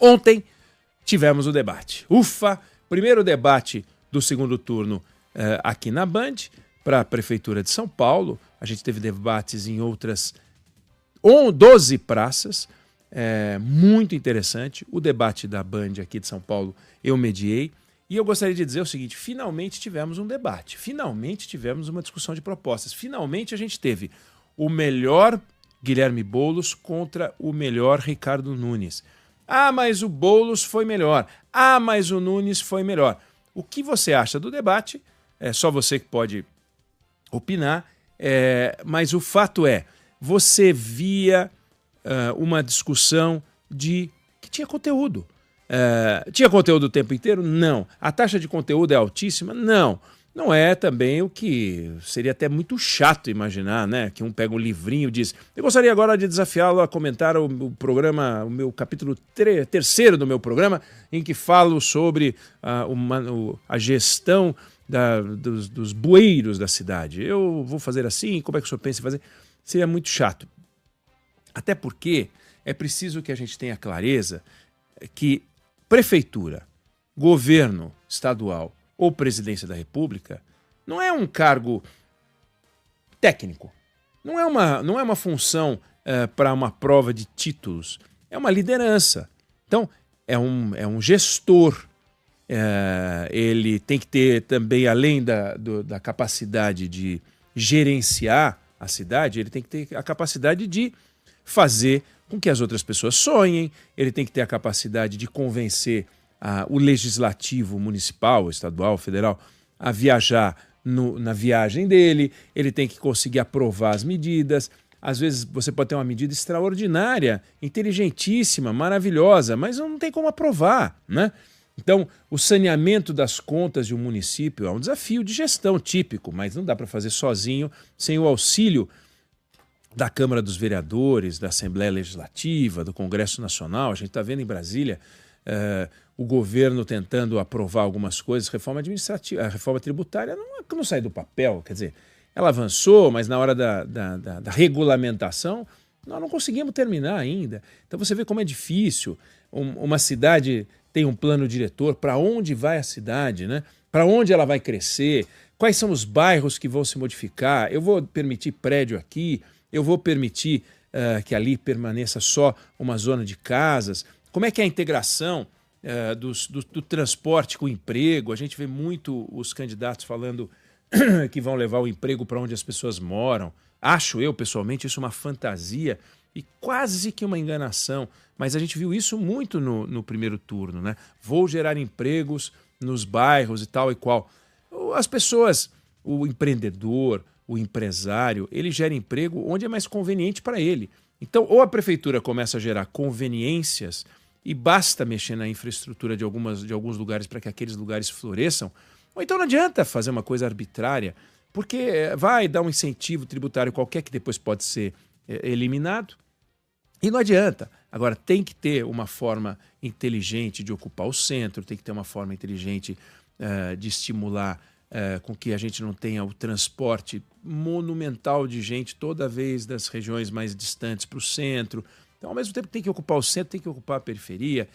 ontem tivemos o debate. Ufa! Primeiro debate do segundo turno aqui na Band, para a Prefeitura de São Paulo. A gente teve debates em outras 12 praças. Muito interessante. O debate da Band aqui de São Paulo eu mediei. E eu gostaria de dizer o seguinte, finalmente tivemos um debate, finalmente tivemos uma discussão de propostas, finalmente a gente teve o melhor Guilherme Boulos contra o melhor Ricardo Nunes. Ah, mas o Boulos foi melhor. Ah, mas o Nunes foi melhor. O que você acha do debate? É só você que pode opinar, mas o fato é, você via uma discussão que tinha conteúdo. Tinha conteúdo o tempo inteiro? Não. A taxa de conteúdo é altíssima? Não. Não é também o que seria até muito chato imaginar, né? Que um pega um livrinho e diz: eu gostaria agora de desafiá-lo a comentar o programa, o meu capítulo terceiro do meu programa, em que falo sobre a gestão dos bueiros da cidade. Eu vou fazer assim, como é que o senhor pensa em fazer? Seria muito chato. Até porque é preciso que a gente tenha clareza que prefeitura, governo estadual ou presidência da República não é um cargo técnico, não é uma função para uma prova de títulos, é uma liderança. Então, é um gestor, ele tem que ter também, além da capacidade de gerenciar a cidade, ele tem que ter a capacidade de fazer com que as outras pessoas sonhem, ele tem que ter a capacidade de convencer o legislativo municipal, estadual, federal, a viajar na viagem dele, ele tem que conseguir aprovar as medidas. Às vezes você pode ter uma medida extraordinária, inteligentíssima, maravilhosa, mas não tem como aprovar, né? Então, o saneamento das contas de um município é um desafio de gestão típico, mas não dá para fazer sozinho, sem o auxílio da Câmara dos Vereadores, da Assembleia Legislativa, do Congresso Nacional. A gente está vendo em Brasília o governo tentando aprovar algumas coisas, reforma administrativa, a reforma tributária não sai do papel, quer dizer, ela avançou, mas na hora da regulamentação nós não conseguimos terminar ainda. Então você vê como é difícil. Uma cidade tem um plano diretor, para onde vai a cidade, né? Para onde ela vai crescer, quais são os bairros que vão se modificar, eu vou permitir prédio aqui, eu vou permitir que ali permaneça só uma zona de casas. Como é que é a integração do transporte com o emprego? A gente vê muito os candidatos falando que vão levar o emprego para onde as pessoas moram. Acho eu, pessoalmente, isso uma fantasia e quase que uma enganação. Mas a gente viu isso muito no primeiro turno, né? Vou gerar empregos nos bairros e tal e qual. As pessoas, o empreendedor, o empresário, ele gera emprego onde é mais conveniente para ele. Então, ou a prefeitura começa a gerar conveniências e basta mexer na infraestrutura de alguns lugares para que aqueles lugares floresçam, ou então não adianta fazer uma coisa arbitrária, porque vai dar um incentivo tributário qualquer que depois pode ser eliminado e não adianta. Agora, tem que ter uma forma inteligente de ocupar o centro, tem que ter uma forma inteligente de estimular com que a gente não tenha o transporte monumental de gente toda vez das regiões mais distantes para o centro. Então, ao mesmo tempo que tem que ocupar o centro, tem que ocupar a periferia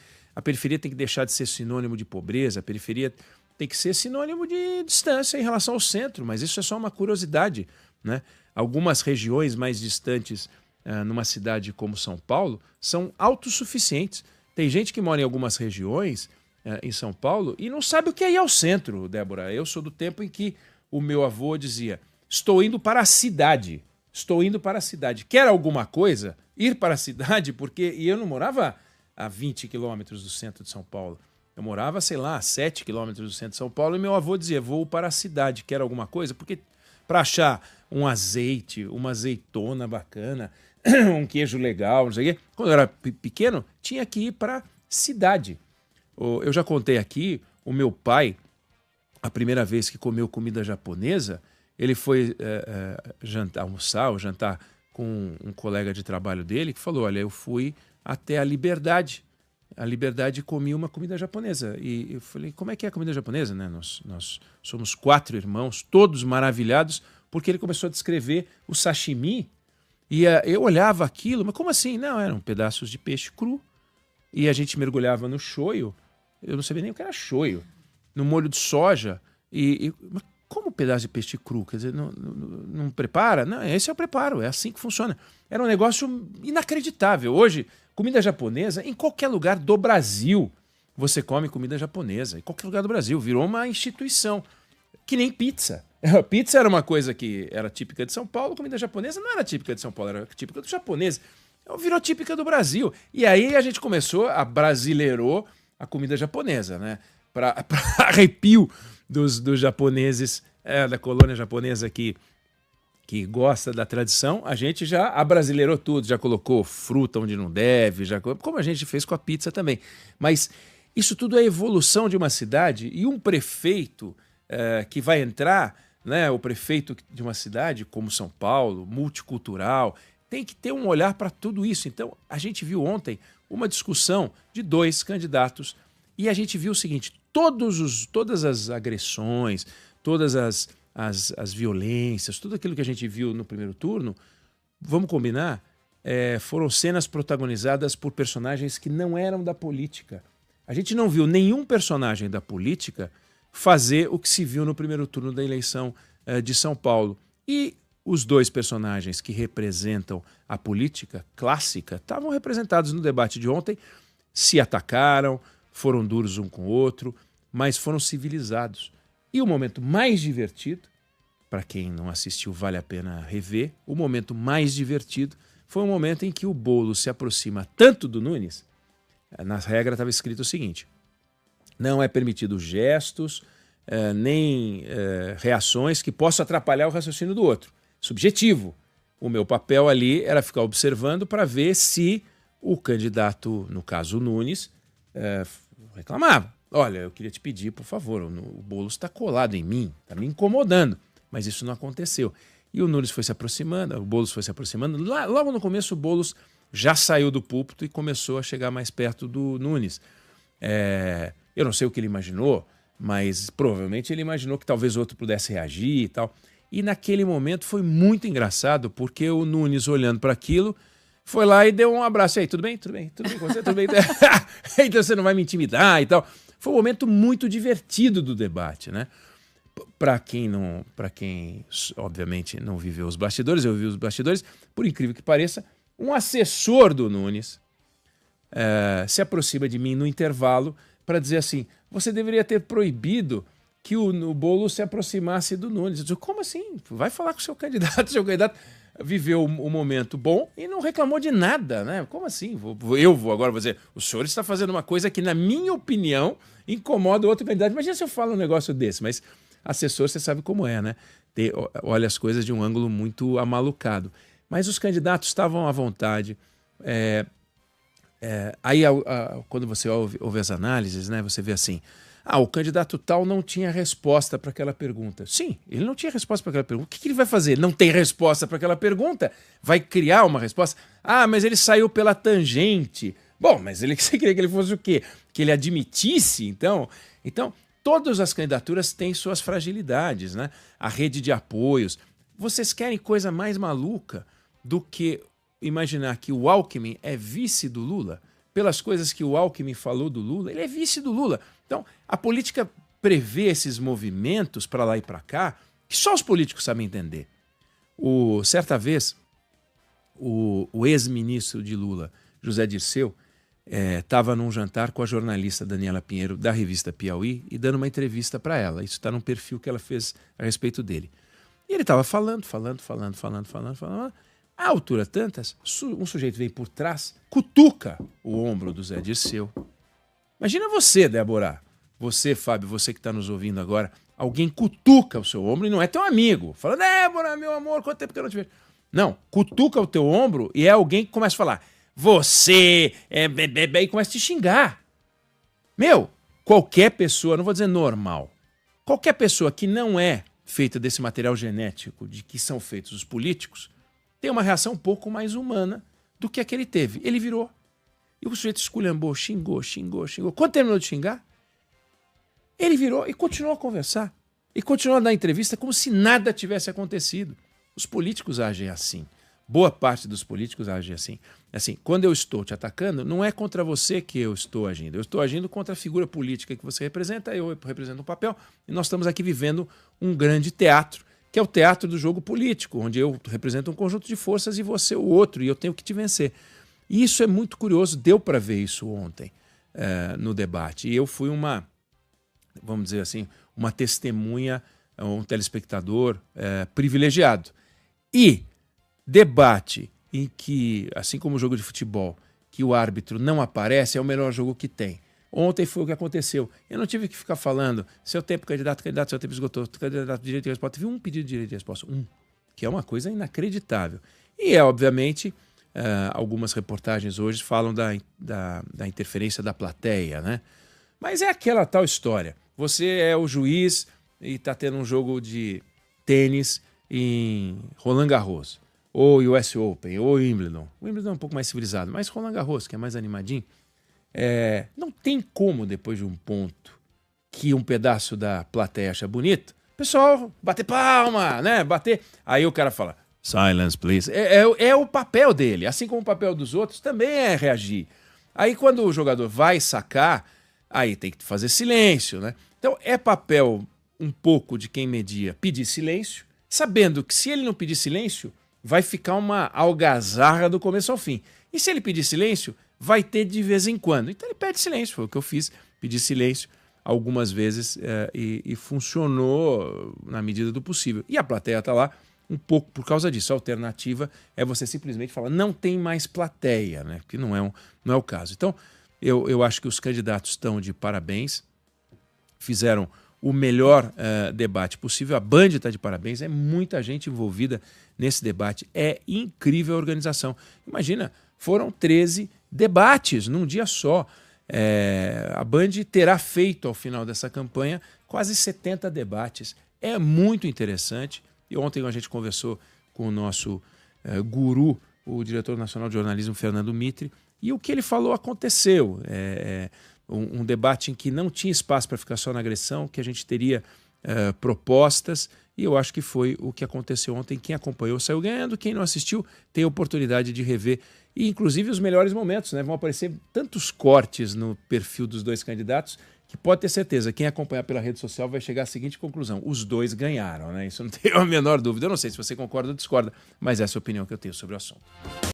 tem que deixar de ser sinônimo de pobreza, a periferia tem que ser sinônimo de distância em relação ao centro, mas isso é só uma curiosidade, né? Algumas regiões mais distantes numa cidade como São Paulo são autossuficientes. Tem gente que mora em algumas regiões em São Paulo e não sabe o que é ir ao centro, Débora. Eu sou do tempo em que o meu avô dizia: estou indo para a cidade, estou indo para a cidade. Quer alguma coisa? Ir para a cidade? E eu não morava a 20 quilômetros do centro de São Paulo. Eu morava, sei lá, a 7 quilômetros do centro de São Paulo e meu avô dizia: vou para a cidade. Quer alguma coisa? Porque para achar um azeite, uma azeitona bacana, um queijo legal, não sei o quê, quando eu era pequeno, tinha que ir para a cidade. Eu já contei aqui, o meu pai, a primeira vez que comeu comida japonesa, ele foi almoçar ou jantar com um colega de trabalho dele que falou: olha, eu fui até a Liberdade e comi uma comida japonesa. E eu falei: como é que é a comida japonesa? Né? Nós somos 4 irmãos, todos maravilhados, porque ele começou a descrever o sashimi. E eu olhava aquilo, mas como assim? Não, eram pedaços de peixe cru. e a gente mergulhava no shoyu, eu não sabia nem o que era shoyu, no molho de soja, mas como um pedaço de peixe cru? Quer dizer, não prepara? Não, esse é o preparo, é assim que funciona. Era um negócio inacreditável. Hoje, comida japonesa, em qualquer lugar do Brasil, você come comida japonesa. Em qualquer lugar do Brasil. Virou uma instituição. Que nem pizza. A pizza era uma coisa que era típica de São Paulo, comida japonesa não era típica de São Paulo, era típica do japonês. Então, virou típica do Brasil. E aí a gente começou a brasileirou a comida japonesa, né? Para arrepio dos japoneses, da colônia japonesa que gosta da tradição, a gente já abrasileirou tudo, já colocou fruta onde não deve, como a gente fez com a pizza também. Mas isso tudo é evolução de uma cidade e um prefeito que vai entrar, né, o prefeito de uma cidade como São Paulo, multicultural, tem que ter um olhar para tudo isso. Então, a gente viu ontem uma discussão de 2 candidatos e a gente viu o seguinte, todas as agressões, todas as violências, tudo aquilo que a gente viu no primeiro turno, vamos combinar, foram cenas protagonizadas por personagens que não eram da política. A gente não viu nenhum personagem da política fazer o que se viu no primeiro turno da eleição de São Paulo. E os 2 personagens que representam a política clássica estavam representados no debate de ontem, se atacaram, foram duros um com o outro, mas foram civilizados. E o momento mais divertido, para quem não assistiu vale a pena rever, o momento mais divertido foi o momento em que o Boulos se aproxima tanto do Nunes, na regra estava escrito o seguinte, não é permitido gestos, nem reações que possam atrapalhar o raciocínio do outro. Subjetivo. O meu papel ali era ficar observando para ver se o candidato, no caso o Nunes, reclamava. Olha, eu queria te pedir, por favor, o Boulos está colado em mim, está me incomodando. Mas isso não aconteceu. E o Nunes foi se aproximando, o Boulos foi se aproximando. Logo no começo, o Boulos já saiu do púlpito e começou a chegar mais perto do Nunes. Eu não sei o que ele imaginou, mas provavelmente ele imaginou que talvez o outro pudesse reagir e tal. E naquele momento foi muito engraçado, porque o Nunes, olhando para aquilo, foi lá e deu um abraço. E aí, tudo bem? Tudo bem? Tudo bem com você? Tudo bem? Então você não vai me intimidar e tal. Foi um momento muito divertido do debate, né? Para quem, obviamente, não viveu os bastidores, eu vi os bastidores, por incrível que pareça, um assessor do Nunes se aproxima de mim no intervalo para dizer assim, você deveria ter proibido que o Boulos se aproximasse do Nunes. Eu digo, como assim? Vai falar com o seu candidato, viveu um momento bom e não reclamou de nada, né? Como assim? Eu vou agora dizer, o senhor está fazendo uma coisa que, na minha opinião, incomoda o outro candidato. Imagina se eu falo um negócio desse, mas assessor, você sabe como é, né? Olha as coisas de um ângulo muito amalucado. Mas os candidatos estavam à vontade. Aí, quando você ouve as análises, né, você vê assim, o candidato tal não tinha resposta para aquela pergunta. Sim, ele não tinha resposta para aquela pergunta. O que ele vai fazer? Não tem resposta para aquela pergunta? Vai criar uma resposta? Mas ele saiu pela tangente. Bom, mas você queria que ele fosse o quê? Que ele admitisse, então, todas as candidaturas têm suas fragilidades, né? A rede de apoios. Vocês querem coisa mais maluca do que imaginar que o Alckmin é vice do Lula? Pelas coisas que o Alckmin falou do Lula, ele é vice do Lula. Então, a política prevê esses movimentos para lá e para cá que só os políticos sabem entender. Certa vez, o ex-ministro de Lula, José Dirceu, estava num jantar com a jornalista Daniela Pinheiro, da revista Piauí, e dando uma entrevista para ela. Isso está num perfil que ela fez a respeito dele. E ele estava falando. À altura tantas, um sujeito vem por trás, cutuca o ombro do Zé Dirceu. Imagina você, Débora, você, Fábio, você que está nos ouvindo agora, alguém cutuca o seu ombro e não é teu amigo. Fala, Débora, meu amor, quanto tempo que eu não te vejo? Não, cutuca o teu ombro e é alguém que começa a falar, você é bebê, e começa a te xingar. Qualquer pessoa, não vou dizer normal, qualquer pessoa que não é feita desse material genético de que são feitos os políticos, tem uma reação um pouco mais humana do que a que ele teve. Ele virou. E o sujeito esculhambou, xingou. Quando terminou de xingar, ele virou e continuou a conversar. E continuou a dar entrevista como se nada tivesse acontecido. Os políticos agem assim. Boa parte dos políticos agem assim. assim, quando eu estou te atacando, não é contra você que eu estou agindo. Eu estou agindo contra a figura política que você representa, eu represento um papel, e nós estamos aqui vivendo um grande teatro, que é o teatro do jogo político, onde eu represento um conjunto de forças e você o outro, e eu tenho que te vencer. E isso é muito curioso, deu para ver isso ontem no debate. E eu fui vamos dizer assim, uma testemunha, um telespectador privilegiado. E debate em que, assim como o jogo de futebol, que o árbitro não aparece, é o melhor jogo que tem. Ontem foi o que aconteceu. Eu não tive que ficar falando seu tempo, candidato, seu tempo esgotou, candidato, direito de resposta. Teve um pedido de direito de resposta, que é uma coisa inacreditável. E obviamente, algumas reportagens hoje falam da interferência da plateia, né? Mas é aquela tal história. Você é o juiz e está tendo um jogo de tênis em Roland Garros, ou US Open, ou Wimbledon. O Wimbledon é um pouco mais civilizado, mas Roland Garros, que é mais animadinho, não tem como, depois de um ponto que um pedaço da plateia acha bonito, o pessoal bater palma, né? Bater. Aí o cara fala, silence, please. É o papel dele, assim como o papel dos outros também é reagir. Aí quando o jogador vai sacar, aí tem que fazer silêncio, né? Então é papel um pouco de quem media pedir silêncio, sabendo que se ele não pedir silêncio, vai ficar uma algazarra do começo ao fim. E se ele pedir silêncio, vai ter de vez em quando. Então ele pede silêncio, foi o que eu fiz, pedi silêncio algumas vezes e funcionou na medida do possível. E a plateia está lá um pouco por causa disso. A alternativa é você simplesmente falar, não tem mais plateia, né? Que não é o caso. Então, eu acho que os candidatos estão de parabéns, fizeram o melhor debate possível. A Band está de parabéns, é muita gente envolvida nesse debate. É incrível a organização. Imagina, foram 13 debates num dia só. A Band terá feito, ao final dessa campanha, quase 70 debates. É muito interessante. E ontem a gente conversou com o nosso guru, o diretor nacional de jornalismo, Fernando Mitre, e o que ele falou aconteceu. Um debate em que não tinha espaço para ficar só na agressão, que a gente teria propostas, e eu acho que foi o que aconteceu ontem. Quem acompanhou saiu ganhando, quem não assistiu tem a oportunidade de rever, e inclusive os melhores momentos, né? Vão aparecer tantos cortes no perfil dos dois candidatos, que pode ter certeza, quem acompanhar pela rede social vai chegar à seguinte conclusão, os dois ganharam, né? Isso não tem a menor dúvida. Eu não sei se você concorda ou discorda, mas essa é a opinião que eu tenho sobre o assunto.